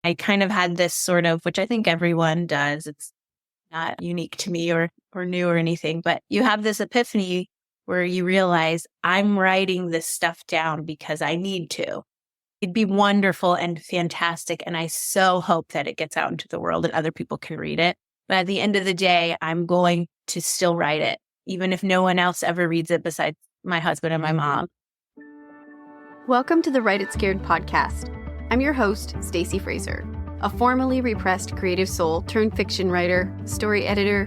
I kind of had this sort of, which I think everyone does. It's not unique to me or new or anything, but you have this epiphany where you realize I'm writing this stuff down because I need to. It'd be wonderful and fantastic. And I so hope that it gets out into the world and other people can read it. But at the end of the day, I'm going to still write it, even if no one else ever reads it besides my husband and my mom. Welcome to the Write It Scared podcast. I'm your host, Stacey Fraser, a formerly repressed creative soul turned fiction writer, story editor,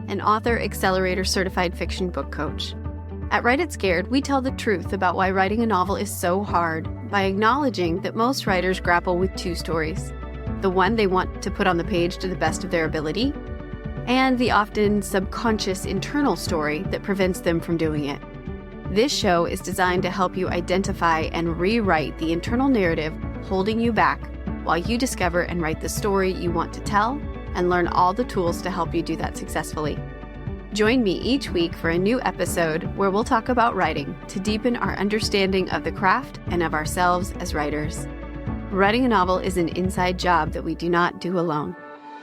and author accelerator certified fiction book coach. At Write It Scared, we tell the truth about why writing a novel is so hard by acknowledging that most writers grapple with two stories: the one they want to put on the page to the best of their ability, and the often subconscious internal story that prevents them from doing it. This show is designed to help you identify and rewrite the internal narrative holding you back while you discover and write the story you want to tell and learn all the tools to help you do that successfully. Join me each week for a new episode where we'll talk about writing to deepen our understanding of the craft and of ourselves as writers. Writing a novel is an inside job that we do not do alone.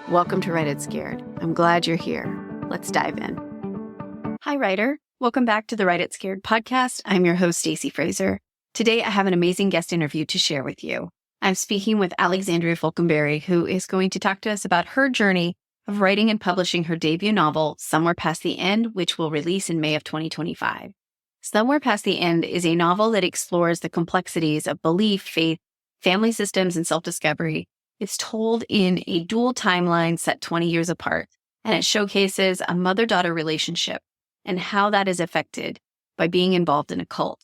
Welcome to Write It Scared. I'm glad you're here. Let's dive in. Hi, writer. Welcome back to the Write It Scared podcast. I'm your host, Stacey Fraser. Today, I have an amazing guest interview to share with you. I'm speaking with Alexandria Faulkenbury, who is going to talk to us about her journey of writing and publishing her debut novel, Somewhere Past the End, which will release in May of 2025. Somewhere Past the End is a novel that explores the complexities of belief, faith, family systems, and self-discovery. It's told in a dual timeline set 20 years apart, and it showcases a mother-daughter relationship and how that is affected by being involved in a cult.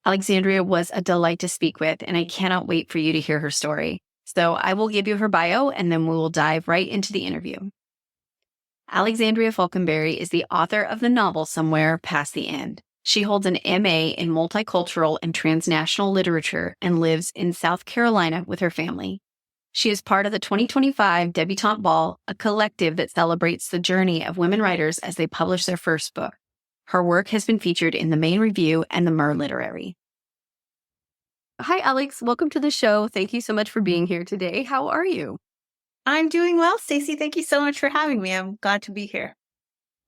Alexandria was a delight to speak with, and I cannot wait for you to hear her story. So I will give you her bio, and then we will dive right into the interview. Alexandria Faulkenbury is the author of the novel Somewhere Past the End. She holds an MA in multicultural and transnational literature and lives in South Carolina with her family. She is part of the 2025 Debutante Ball, a collective that celebrates the journey of women writers as they publish their first book. Her work has been featured in the Main Review and the Mer Literary. Hi, Alex. Welcome to the show. Thank you so much for being here today. How are you? I'm doing well, Stacey. Thank you so much for having me. I'm glad to be here.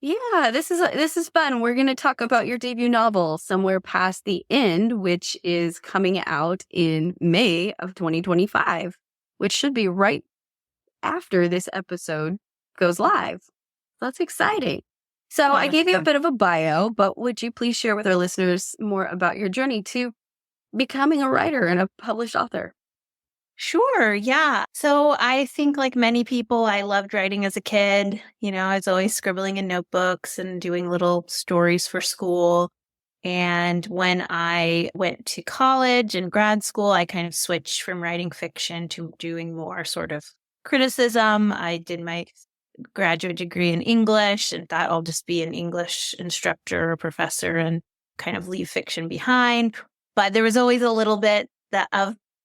Yeah, this is fun. We're going to talk about your debut novel, Somewhere Past the End, which is coming out in May of 2025, which should be right after this episode goes live. That's exciting. So I gave you a bit of a bio, but would you please share with our listeners more about your journey to becoming a writer and a published author? Sure. Yeah. So I think like many people, I loved writing as a kid. I was always scribbling in notebooks and doing little stories for school. And when I went to college and grad school, I kind of switched from writing fiction to doing more sort of criticism. I did my graduate degree in English and thought I'll just be an English instructor or professor and kind of leave fiction behind. But there was always a little bit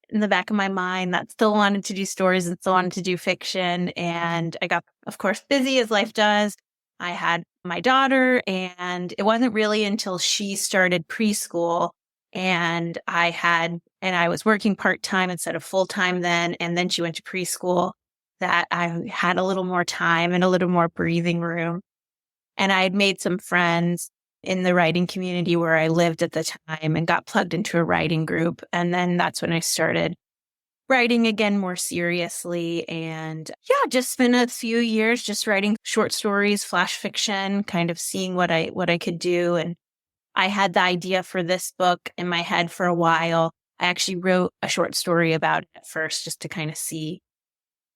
in the back of my mind that still wanted to do stories and still wanted to do fiction. And I got, of course, busy as life does. I had my daughter, and it wasn't really until she started preschool and I was working part-time instead of full-time then. And then she went to preschool that I had a little more time and a little more breathing room. And I had made some friends in the writing community where I lived at the time and got plugged into a writing group. And then that's when I started writing again more seriously. And yeah, just spent a few years just writing short stories, flash fiction, kind of seeing what I could do. And I had the idea for this book in my head for a while. I actually wrote a short story about it at first just to kind of see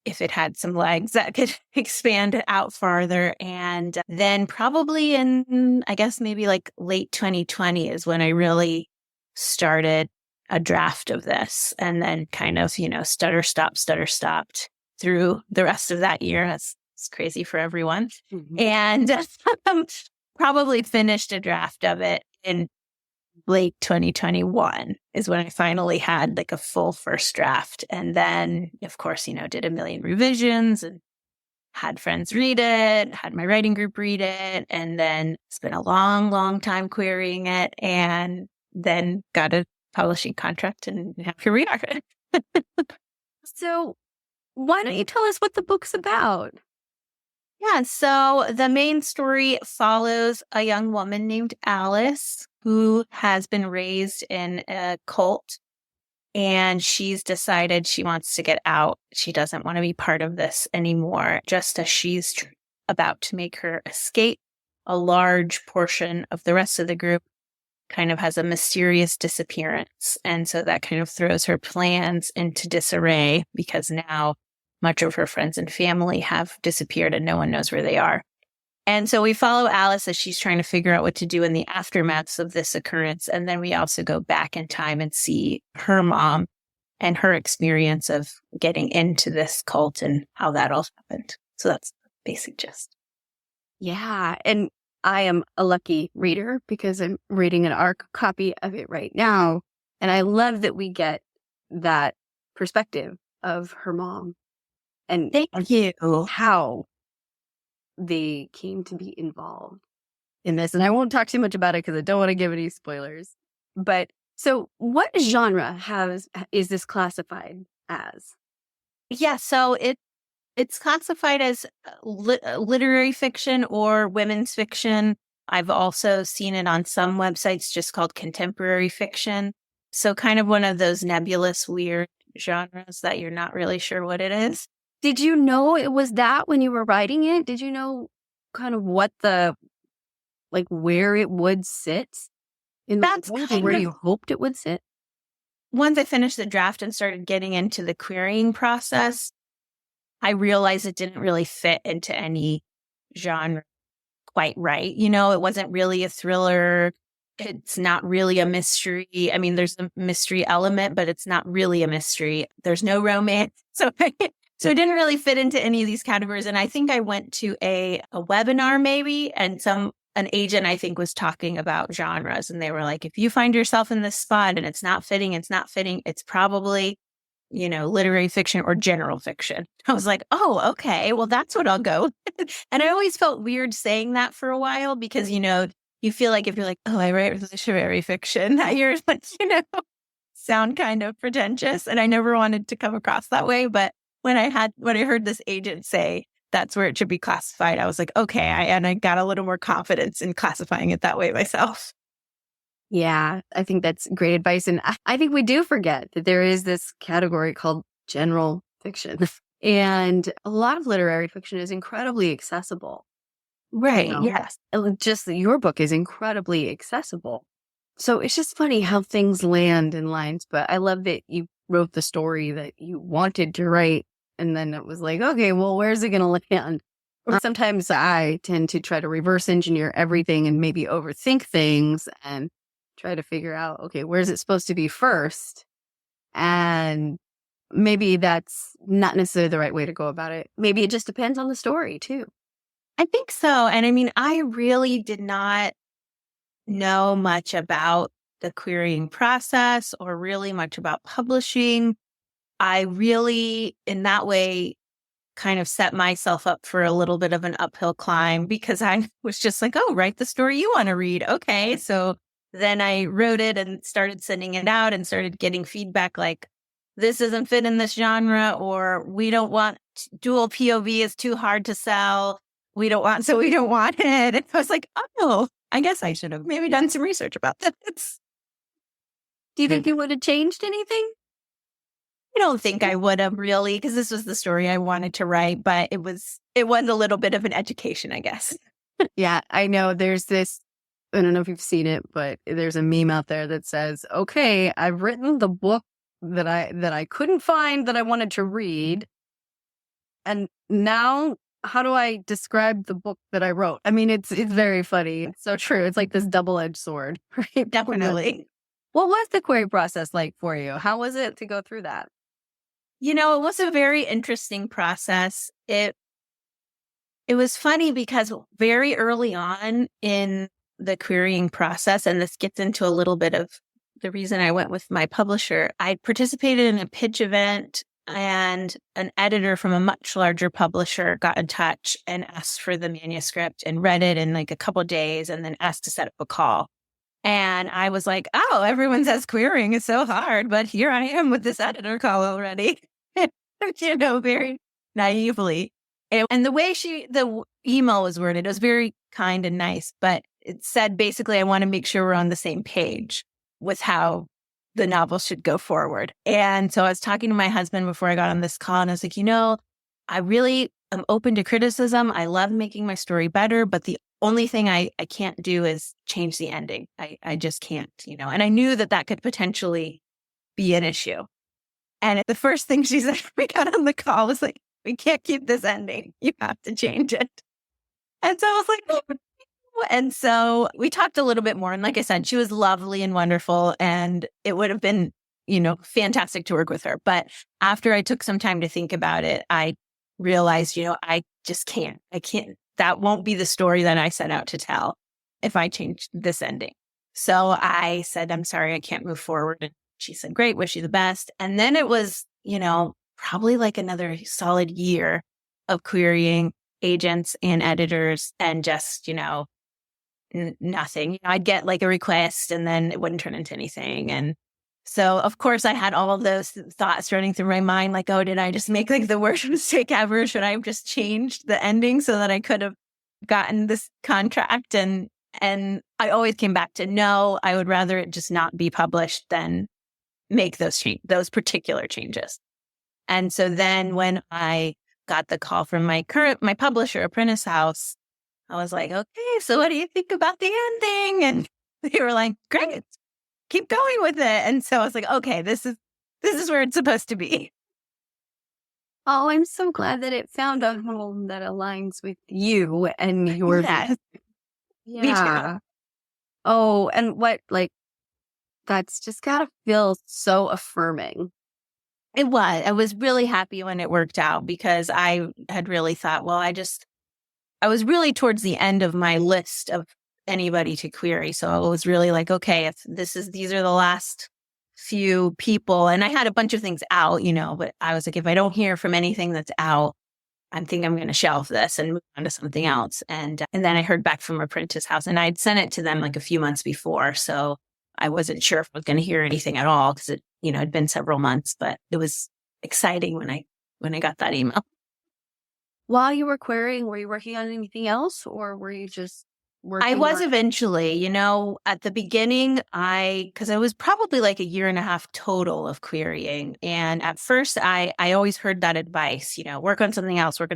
if it had some legs that could expand it out farther. And then probably in, I guess maybe like late 2020 is when I really started a draft of this, and then kind of, stutter stopped through the rest of that year. It's crazy for everyone. Mm-hmm. And probably finished a draft of it in late 2021 is when I finally had like a full first draft. And then, of course, did a million revisions and had friends read it, had my writing group read it, and then spent a long, long time querying it, and then got a publishing contract, and here we are. So Why don't you tell us what the book's about? Yeah, so the main story follows a young woman named Alice who has been raised in a cult, and she's decided she wants to get out. She doesn't want to be part of this anymore. Just as she's about to make her escape, a large portion of the rest of the group kind of has a mysterious disappearance. And so that kind of throws her plans into disarray because now much of her friends and family have disappeared and no one knows where they are. And so we follow Alice as she's trying to figure out what to do in the aftermaths of this occurrence. And then we also go back in time and see her mom and her experience of getting into this cult and how that all happened. So that's the basic gist. Yeah. And I am a lucky reader because I'm reading an ARC copy of it right now. And I love that we get that perspective of her mom and Thank you. how they came to be involved in this. And I won't talk too much about it because I don't want to give any spoilers. But so what genre is this classified as? Yeah, so it's classified as literary fiction or women's fiction. I've also seen it on some websites just called contemporary fiction. So kind of one of those nebulous, weird genres that you're not really sure what it is. Did you know it was that when you were writing it? Did you know kind of what where it would sit in That's the world and where you hoped it would sit? Once I finished the draft and started getting into the querying process, I realized it didn't really fit into any genre quite right. You know, it wasn't really a thriller. It's not really a mystery. I mean, there's a mystery element, but it's not really a mystery. There's no romance. So it didn't really fit into any of these categories. And I think I went to a webinar maybe, and an agent I think was talking about genres. And they were like, if you find yourself in this spot and it's not fitting, it's probably, literary fiction or general fiction. I was like, oh, okay, well, that's what I'll go. And I always felt weird saying that for a while because, you feel like if you're like, oh, I write literary fiction, that you're like, sound kind of pretentious. And I never wanted to come across that way. But when I heard this agent say that's where it should be classified, I was like, okay. I got a little more confidence in classifying it that way myself. Yeah, I think that's great advice. And I think we do forget that there is this category called general fiction. And a lot of literary fiction is incredibly accessible. Right. Yes. Just your book is incredibly accessible. So it's just funny how things land in lines. But I love that you wrote the story that you wanted to write. And then it was like, okay, well, where's it going to land? Sometimes I tend to try to reverse engineer everything and maybe overthink things and try to figure out, okay, where's it supposed to be first? And maybe that's not necessarily the right way to go about it. Maybe it just depends on the story too. I think so. And I mean, I really did not know much about the querying process or really much about publishing. I really, in that way, kind of set myself up for a little bit of an uphill climb because I was just like, oh, write the story you want to read. Okay. So then I wrote it and started sending it out and started getting feedback like, this doesn't fit in this genre, or we don't want dual POV is too hard to sell. We don't want it. And I was like, oh, I guess I should have maybe done some research about this. Do you think you would have changed anything? I don't think I would have really, because this was the story I wanted to write, but it was a little bit of an education, I guess. Yeah, I know there's this, I don't know if you've seen it, but there's a meme out there that says, okay, I've written the book that I couldn't find that I wanted to read. And now how do I describe the book that I wrote? I mean, it's very funny. It's so true. It's like this double-edged sword, right? Definitely. What was the query process like for you? How was it to go through that? It was a very interesting process. It was funny because very early on in the querying process, and this gets into a little bit of the reason I went with my publisher, I participated in a pitch event and an editor from a much larger publisher got in touch and asked for the manuscript and read it in like a couple of days and then asked to set up a call. And I was like, oh, everyone says querying is so hard, but here I am with this editor call already. very naively. And the way the email was worded, it was very kind and nice, but it said basically, I want to make sure we're on the same page with how the novel should go forward. And so I was talking to my husband before I got on this call, and I was like, I really am open to criticism. I love making my story better, but the only thing I can't do is change the ending. I just can't, and I knew that could potentially be an issue. And the first thing she said when we got on the call was like, we can't keep this ending. You have to change it. And so I was like, oh. And so we talked a little bit more. And like I said, she was lovely and wonderful. And it would have been, fantastic to work with her. But after I took some time to think about it, I realized, I just can't. I can't. That won't be the story that I set out to tell if I change this ending. So I said, I'm sorry, I can't move forward. And she said, great, wish you the best. And then it was, probably like another solid year of querying agents and editors and just, nothing. I'd get like a request and then it wouldn't turn into anything. And so, of course, I had all of those thoughts running through my mind, like, oh, did I just make like the worst mistake ever? Should I have just changed the ending so that I could have gotten this contract? And I always came back to no, I would rather it just not be published than make those particular changes. And so then when I got the call from my publisher, Apprentice House, I was like, okay, so what do you think about the ending? And they were like, great, keep going with it. And so I was like, okay, this is where it's supposed to be. Oh, I'm so glad that it found a home that aligns with you and your Yes. Yeah. Me too. Oh, and that's just gotta feel so affirming. It was. I was really happy when it worked out because I had really thought, well, I was really towards the end of my list of anybody to query. So I was really like, okay, if these are the last few people, and I had a bunch of things out, but I was like, if I don't hear from anything that's out, I think I'm going to shelve this and move on to something else. And then I heard back from Apprentice House, and I'd sent it to them like a few months before. So I wasn't sure if I was going to hear anything at all because it, had been several months, but it was exciting when I got that email. While you were querying, were you working on anything else or were you just working? I was eventually, at the beginning, because I was probably like a year and a half total of querying. And at first I always heard that advice, work on something else. And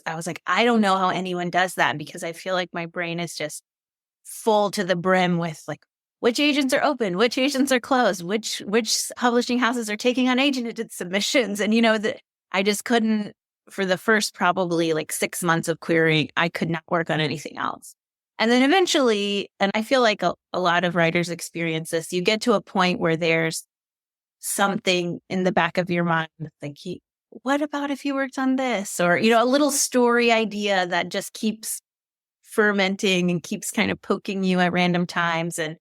I was like, I don't know how anyone does that because I feel like my brain is just full to the brim with like, which agents are open, which agents are closed, which publishing houses are taking on agented submissions. And, that I just couldn't, for the first probably like 6 months of querying, I could not work on anything else. And then eventually, and I feel like a lot of writers experience this, you get to a point where there's something in the back of your mind, like, what about if you worked on this? Or, a little story idea that just keeps fermenting and keeps kind of poking you at random times. And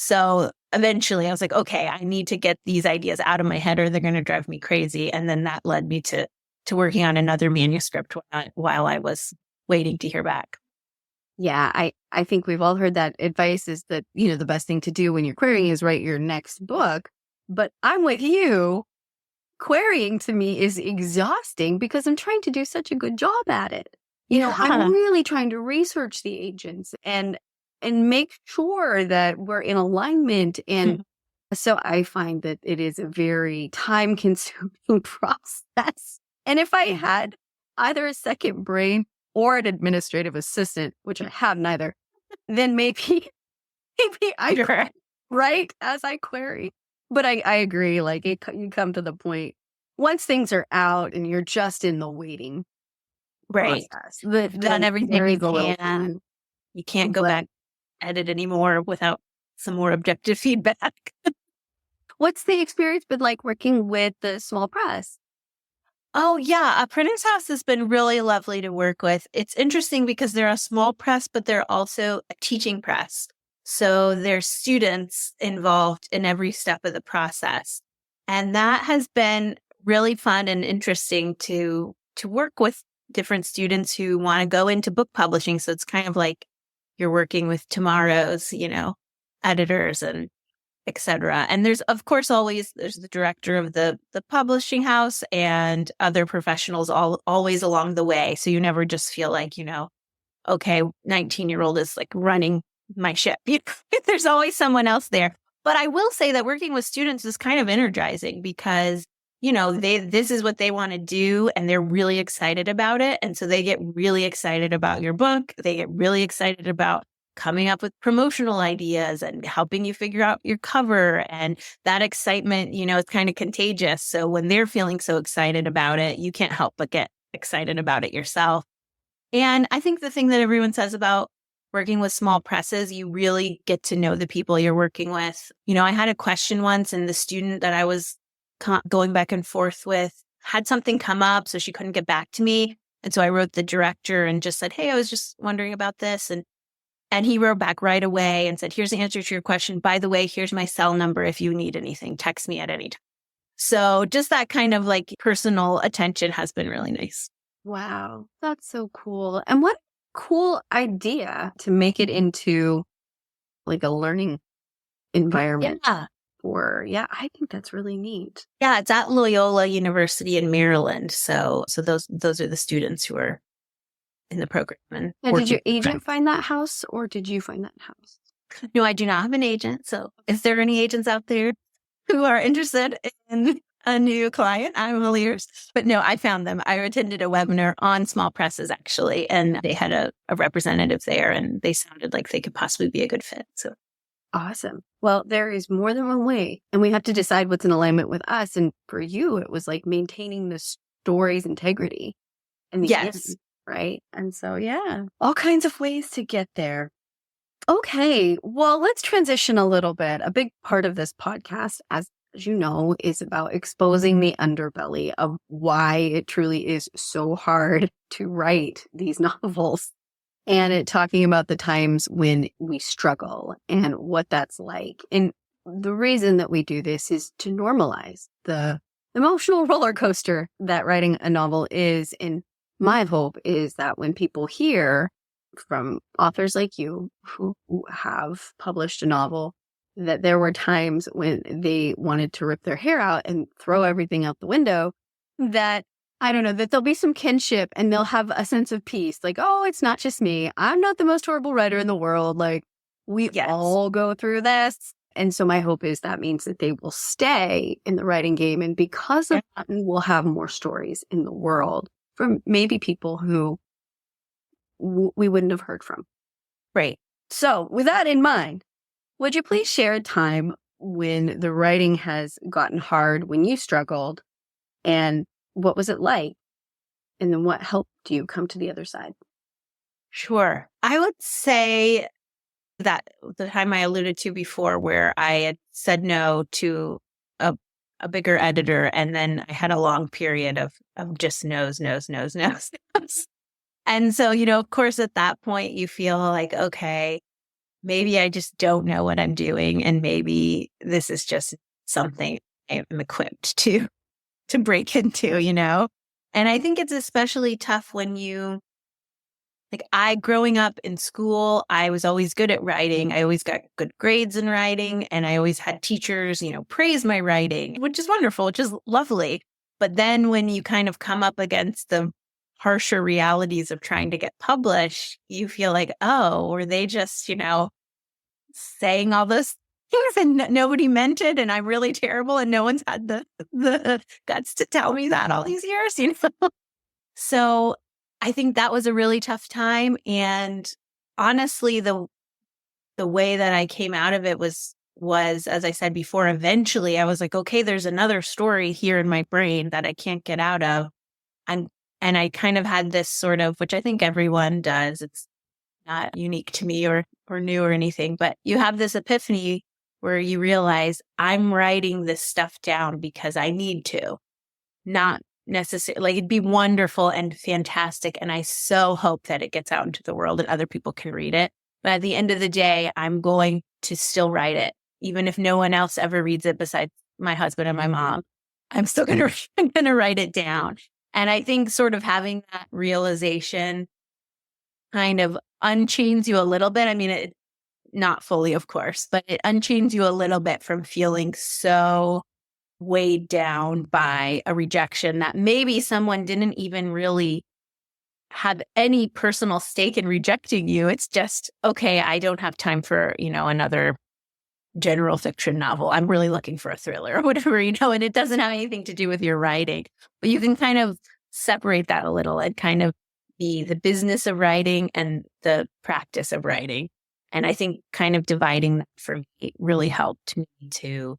so eventually I was like, okay, I need to get these ideas out of my head or they're going to drive me crazy. And then that led me to working on another manuscript while I was waiting to hear back. Yeah, I think we've all heard that advice is that, the best thing to do when you're querying is write your next book. But I'm with you. Querying to me is exhausting because I'm trying to do such a good job at it. I'm really trying to research the agents and make sure that we're in alignment. And so I find that it is a very time-consuming process. And if I had either a second brain or an administrative assistant, which I have neither, then maybe I write as I query. But I agree, like you come to the point once things are out and you're just in the waiting process. You've done everything you can. You can't go back, edit anymore without some more objective feedback. What's the experience been like working with the small press? Oh, yeah. Apprentice House has been really lovely to work with. It's interesting because they're a small press, but they're also a teaching press. So there's students involved in every step of the process. And that has been really fun and interesting to work with different students who want to go into book publishing. So it's kind of like you're working with tomorrow's, editors. And etc. And there's, of course, there's the director of the publishing house and other professionals always along the way. So you never just feel like, okay, 19-year-old is like running my ship. There's always someone else there. But I will say that working with students is kind of energizing because, this is what they want to do and they're really excited about it. And so they get really excited about your book. They get really excited about coming up with promotional ideas and helping you figure out your cover. And that excitement, is kind of contagious. So when they're feeling so excited about it, you can't help but get excited about it yourself. And I think the thing that everyone says about working with small presses, you really get to know the people you're working with. I had a question once, and the student that I was going back and forth with had something come up, so she couldn't get back to me. And so I wrote the director and just said, hey, I was just wondering about this. And he wrote back right away and said, here's the answer to your question. By the way, here's my cell number. If you need anything, text me at any time. So just that kind of like personal attention has been really nice. Wow, that's so cool. And what cool idea to make it into like a learning environment. I think that's really neat. Yeah, it's at Loyola University in Maryland. So those are the students who are in the program. And now, did your agent find that house or did you find that house? No, I do not have an agent. So is there any agents out there who are interested in a new client? I'm all ears. But no, I found them. I attended a webinar on small presses, actually, and they had a representative there, and they sounded like they could possibly be a good fit. So awesome. Well, there is more than one way, and we have to decide what's in alignment with us. And for you, it was like maintaining the story's integrity. And yes. Right. And so, yeah, all kinds of ways to get there. Okay. Well, let's transition a little bit. A big part of this podcast, as you know, is about exposing the underbelly of why it truly is so hard to write these novels, and talking about the times when we struggle and what that's like. And the reason that we do this is to normalize the emotional roller coaster that writing a novel is. And my hope is that when people hear from authors like you who have published a novel, that there were times when they wanted to rip their hair out and throw everything out the window, that, I don't know, that there'll be some kinship and they'll have a sense of peace. Like, oh, it's not just me. I'm not the most horrible writer in the world. Like, we all go through this. And so my hope is that means that they will stay in the writing game. And because of that, we'll have more stories in the world from maybe people who we wouldn't have heard from. Right. So with that in mind, would you please share a time when the writing has gotten hard, when you struggled, and what was it like? And then what helped you come to the other side? Sure. I would say that the time I alluded to before, where I had said no to a bigger editor, and then I had a long period of just no's. And so, of course, at that point, you feel like, okay, maybe I just don't know what I'm doing. And maybe this is just something I'm equipped to break into, And I think it's especially tough when growing up in school, I was always good at writing. I always got good grades in writing, and I always had teachers, praise my writing, which is wonderful, which is lovely. But then when you kind of come up against the harsher realities of trying to get published, you feel like, oh, were they just, saying all those things and nobody meant it, and I'm really terrible, and no one's had the guts to tell me that all these years, So I think that was a really tough time. And honestly, the way that I came out of it was, as I said before, eventually I was like, okay, there's another story here in my brain that I can't get out of. And I kind of had this sort of, which I think everyone does, it's not unique to me or new or anything, but you have this epiphany where you realize I'm writing this stuff down because I need to, not necessarily, like, it'd be wonderful and fantastic. And I so hope that it gets out into the world and other people can read it. But at the end of the day, I'm going to still write it. Even if no one else ever reads it besides my husband and my mom, I'm still going to write it down. And I think sort of having that realization kind of unchains you a little bit. I mean, not fully, of course, but it unchains you a little bit from feeling so weighed down by a rejection that maybe someone didn't even really have any personal stake in rejecting you. It's just, okay, I don't have time for, another general fiction novel. I'm really looking for a thriller or whatever, and it doesn't have anything to do with your writing. But you can kind of separate that a little and kind of be the business of writing and the practice of writing. And I think kind of dividing that for me really helped me to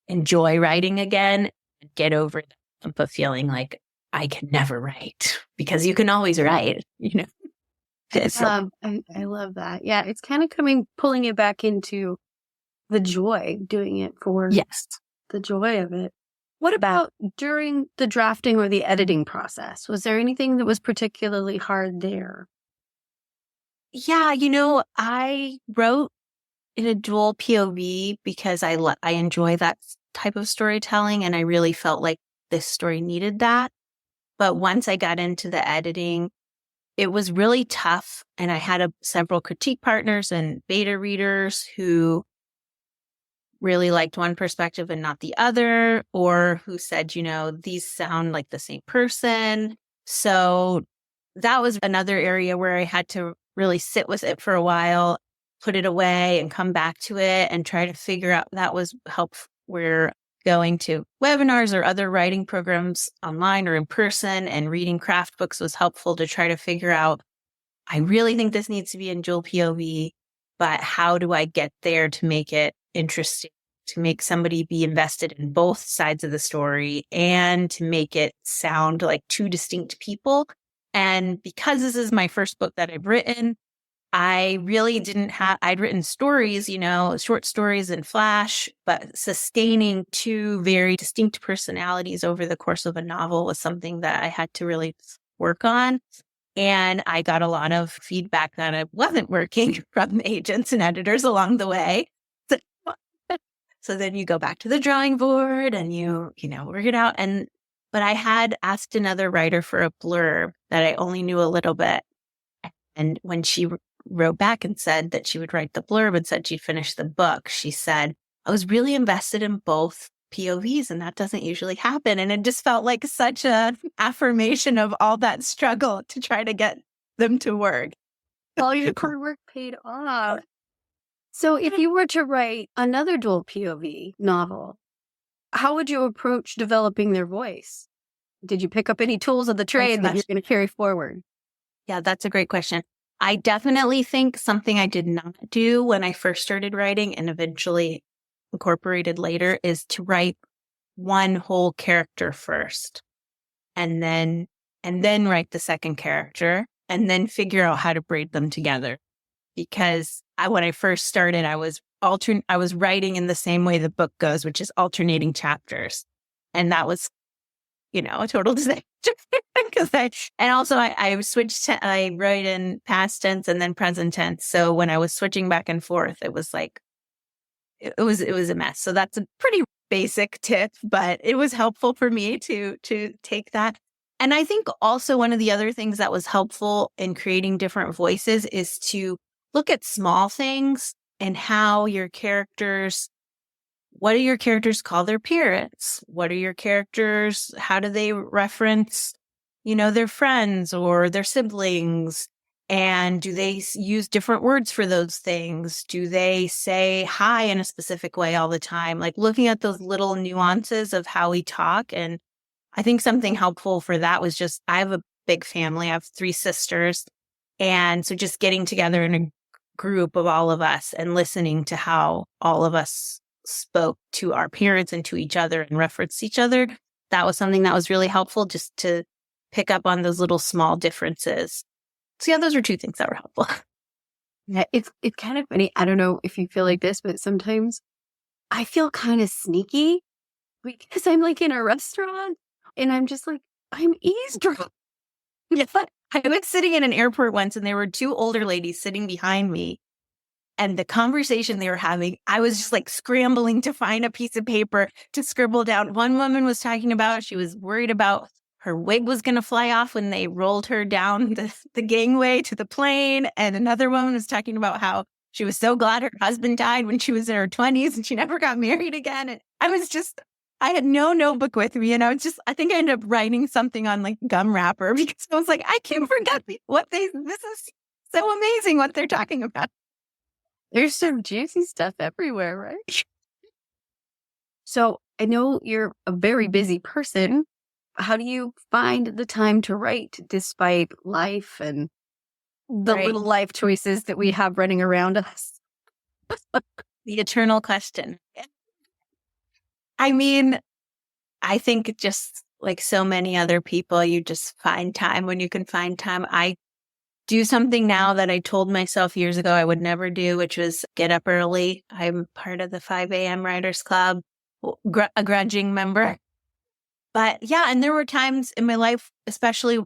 enjoy writing again and get over the hump of feeling like I can never write, because you can always write, I love that. Yeah, it's kind of pulling it back into the joy, doing it for the joy of it. What about during the drafting or the editing process? Was there anything that was particularly hard there? Yeah, I wrote in a dual POV because I enjoy that type of storytelling, and I really felt like this story needed that. But once I got into the editing, it was really tough. And I had several critique partners and beta readers who really liked one perspective and not the other, or who said, these sound like the same person. So that was another area where I had to really sit with it for a while, put it away and come back to it and try to figure out. That was helpful. We're going to webinars or other writing programs online or in person, and reading craft books was helpful to try to figure out, I really think this needs to be in dual POV, but how do I get there to make it interesting, to make somebody be invested in both sides of the story, and to make it sound like two distinct people? And because this is my first book that I've written, I really I'd written stories, short stories in Flash, but sustaining two very distinct personalities over the course of a novel was something that I had to really work on. And I got a lot of feedback that it wasn't working from agents and editors along the way. So then you go back to the drawing board and you work it out. But I had asked another writer for a blurb that I only knew a little bit. And when she wrote back and said that she would write the blurb and said she'd finish the book, she said, I was really invested in both POVs, and that doesn't usually happen. And it just felt like such an affirmation of all that struggle to try to get them to work. All your hard work paid off. So if you were to write another dual POV novel, how would you approach developing their voice? Did you pick up any tools of the trade that you're going to carry forward? Yeah, that's a great question. I definitely think something I did not do when I first started writing and eventually incorporated later is to write one whole character first, and then write the second character, and then figure out how to braid them together. Because when I first started, I was writing in the same way the book goes, which is alternating chapters. And that was, a total disaster. I switched I write in past tense and then present tense. So when I was switching back and forth, it was like, it was a mess. So that's a pretty basic tip, but it was helpful for me to take that. And I think also one of the other things that was helpful in creating different voices is to look at small things and how what do your characters call their parents? What are your characters? How do they reference, their friends or their siblings? And do they use different words for those things? Do they say hi in a specific way all the time? Like looking at those little nuances of how we talk. And I think something helpful for that was just, I have a big family. I have 3 sisters. And so just getting together in a group of all of us and listening to how all of us spoke to our parents and to each other and referenced each other, that was something that was really helpful, just to pick up on those little small differences. So yeah, those were 2 things that were helpful. Yeah, it's kind of funny. I don't know if you feel like this, but sometimes I feel kind of sneaky because I'm like in a restaurant and I'm just like, I'm eavesdropping. Yeah. I was sitting in an airport once and there were 2 older ladies sitting behind me. And the conversation they were having, I was just like scrambling to find a piece of paper to scribble down. One woman was talking about, she was worried about her wig was going to fly off when they rolled her down the gangway to the plane. And another woman was talking about how she was so glad her husband died when she was in her 20s and she never got married again. And I had no notebook with me. And I think I ended up writing something on like gum wrapper because I was like, I can't forget this is so amazing what they're talking about. There's some juicy stuff everywhere, right? So I know you're a very busy person. How do you find the time to write despite life and the little life choices that we have running around us? The eternal question. I mean, I think just like so many other people, you just find time when you can find time. I do something now that I told myself years ago I would never do, which was get up early. I'm part of the 5 a.m. Writers Club, a grudging member. But yeah, and there were times in my life, especially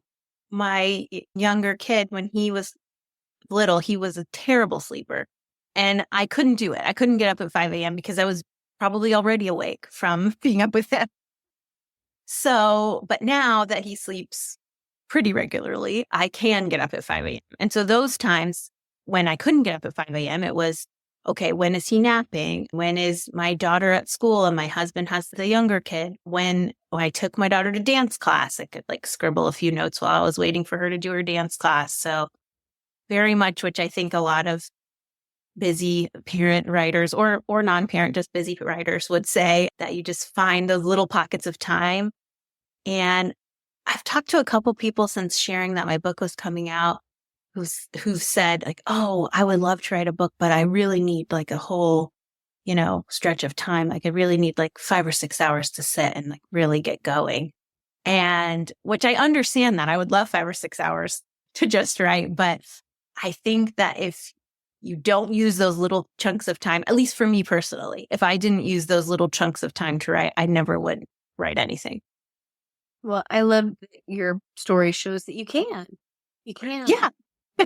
my younger kid, when he was little, he was a terrible sleeper. And I couldn't do it. I couldn't get up at 5 a.m. because I was probably already awake from being up with him. So, but now that he sleeps pretty regularly, I can get up at 5 a.m. And so those times when I couldn't get up at 5 a.m., it was, okay, when is he napping? When is my daughter at school and my husband has the younger kid? When I took my daughter to dance class, I could like scribble a few notes while I was waiting for her to do her dance class. So very much, which I think a lot of busy parent writers or non-parent, just busy writers would say, that you just find those little pockets of time. And I've talked to a couple people since sharing that my book was coming out who've said like, oh, I would love to write a book, but I really need like a whole, stretch of time. Like I really need like 5 or 6 hours to sit and like really get going. And which I understand that I would love 5 or 6 hours to just write. But I think that if you don't use those little chunks of time, at least for me personally, if I didn't use those little chunks of time to write, I never would write anything. Well, I love that your story shows that you can. You can. Yeah.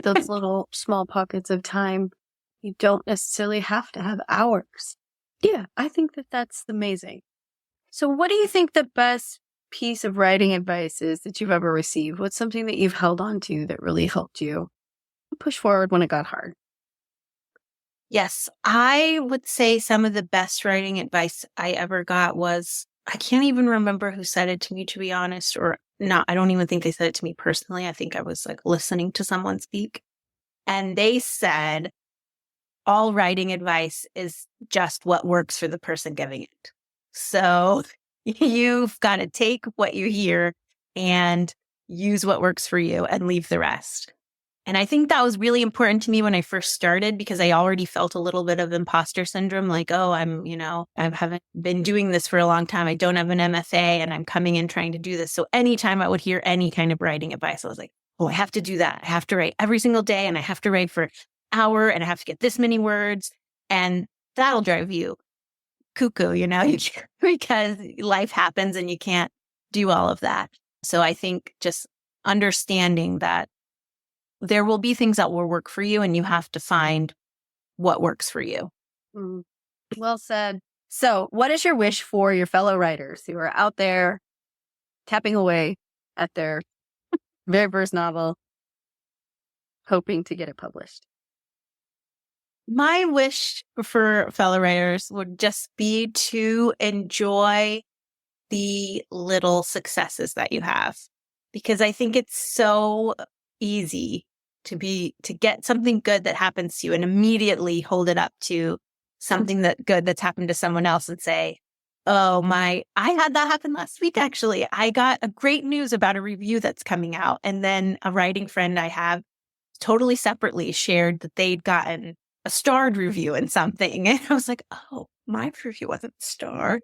Those little small pockets of time. You don't necessarily have to have hours. Yeah, I think that that's amazing. So what do you think the best piece of writing advice is that you've ever received? What's something that you've held on to that really helped you push forward when it got hard? Yes, I would say some of the best writing advice I ever got was, I can't even remember who said it to me, to be honest, or not. I don't even think they said it to me personally. I think I was like listening to someone speak. And they said, all writing advice is just what works for the person giving it. So you've got to take what you hear and use what works for you and leave the rest. And I think that was really important to me when I first started because I already felt a little bit of imposter syndrome. Like, oh, I haven't been doing this for a long time. I don't have an MFA and I'm coming in trying to do this. So anytime I would hear any kind of writing advice, I was like, oh, I have to do that. I have to write every single day and I have to write for an hour and I have to get this many words. And that'll drive you cuckoo, because life happens and you can't do all of that. So I think just understanding that there will be things that will work for you and you have to find what works for you. Well said. So what is your wish for your fellow writers who are out there tapping away at their very first novel, hoping to get it published? My wish for fellow writers would just be to enjoy the little successes that you have, because I think it's so easy to get something good that happens to you and immediately hold it up to something that's happened to someone else and say, oh, I had that happen last week. Actually, I got a great news about a review that's coming out. And then a writing friend I have totally separately shared that they'd gotten a starred review in something. And I was like, oh, my review wasn't starred.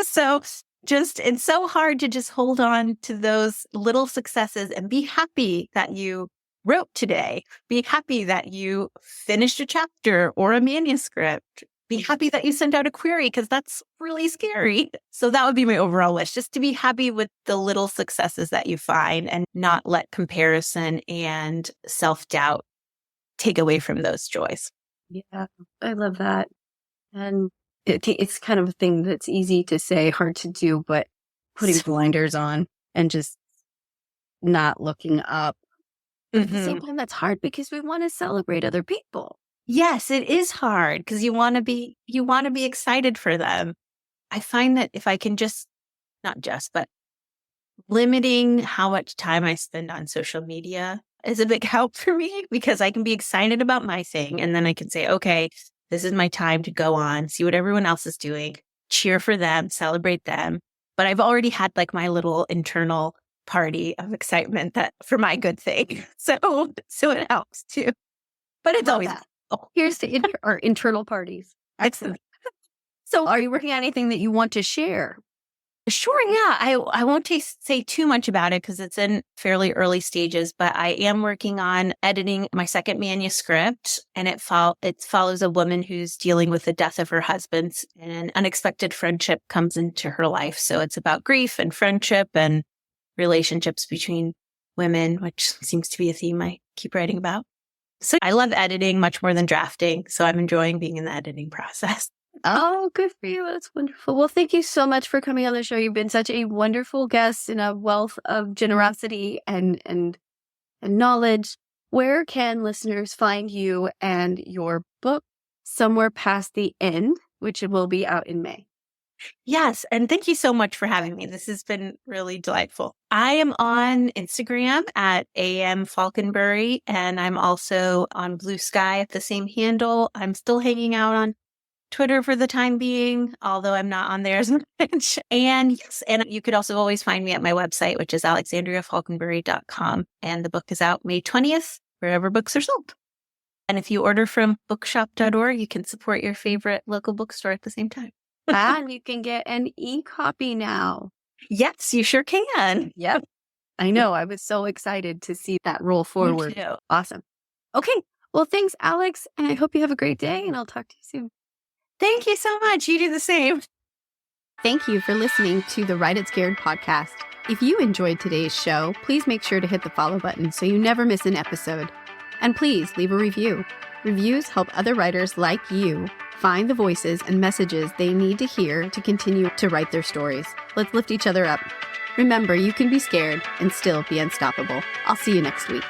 So it's so hard to just hold on to those little successes and be happy that you wrote today. Be happy that you finished a chapter or a manuscript. Be happy that you sent out a query because that's really scary. So that would be my overall wish, just to be happy with the little successes that you find and not let comparison and self-doubt take away from those joys. Yeah, I love that. And it's kind of a thing that's easy to say, hard to do, but putting blinders on and just not looking up. At the same time, that's hard because we want to celebrate other people. Yes, it is hard because you want to be excited for them. I find that if I can but limiting how much time I spend on social media is a big help for me because I can be excited about my thing. And then I can say, okay, this is my time to go on, see what everyone else is doing, cheer for them, celebrate them. But I've already had like my little internal party of excitement that for my good thing. So it helps too. But it's always that. Here's to our internal parties. excellent. So are you working on anything that you want to share? Sure, yeah. I won't say too much about it because it's in fairly early stages, but I am working on editing my second manuscript, and it follows a woman who's dealing with the death of her husband, and an unexpected friendship comes into her life. So it's about grief and friendship and relationships between women, which seems to be a theme I keep writing about. So I love editing much more than drafting, so I'm enjoying being in the editing process. Oh, good for you. That's wonderful. Well, thank you so much for coming on the show. You've been such a wonderful guest and a wealth of generosity and knowledge. Where can listeners find you and your book, Somewhere Past the End, which will be out in May? Yes, and thank you so much for having me. This has been really delightful. I am on Instagram at Faulkenbury, and I'm also on Blue Sky at the same handle. I'm still hanging out on Twitter for the time being, although I'm not on there as much. And yes, and you could also always find me at my website, which is alexandriafaulkenbury.com. And the book is out May 20th, wherever books are sold. And if you order from bookshop.org, you can support your favorite local bookstore at the same time. And you can get an e-copy now. Yes, you sure can. Yep. I know. I was so excited to see that roll forward. Me too. Awesome. Okay. Well, thanks, Alex. And I hope you have a great day, and I'll talk to you soon. Thank you so much. You do the same. Thank you for listening to the Write It Scared podcast. If you enjoyed today's show, please make sure to hit the follow button so you never miss an episode. And please leave a review. Reviews help other writers like you find the voices and messages they need to hear to continue to write their stories. Let's lift each other up. Remember, you can be scared and still be unstoppable. I'll see you next week.